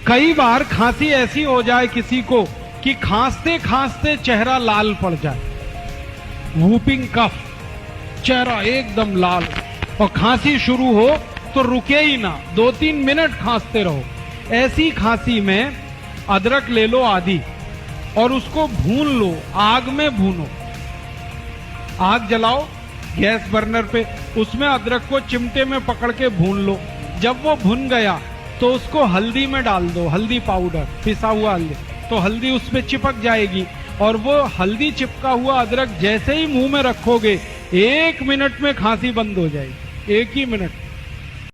कई बार खांसी ऐसी हो जाए किसी को कि खांसते खांसते चेहरा लाल पड़ जाए, वूपिंग कफ, चेहरा एकदम लाल, और खांसी शुरू हो तो रुके ही ना, 2-3 मिनट खांसते रहो। ऐसी खांसी में अदरक ले लो आधी और उसको भून लो, आग में भूनो। आग जलाओ गैस बर्नर पे, उसमें अदरक को चिमटे में पकड़ के भून लो। जब वो भुन गया तो उसको हल्दी में डाल दो, हल्दी पाउडर, पिसा हुआ हल्दी, तो हल्दी उस पे चिपक जाएगी और वो हल्दी चिपका हुआ अदरक जैसे ही मुंह में रखोगे 1 मिनट में खांसी बंद हो जाएगी, 1 ही मिनट।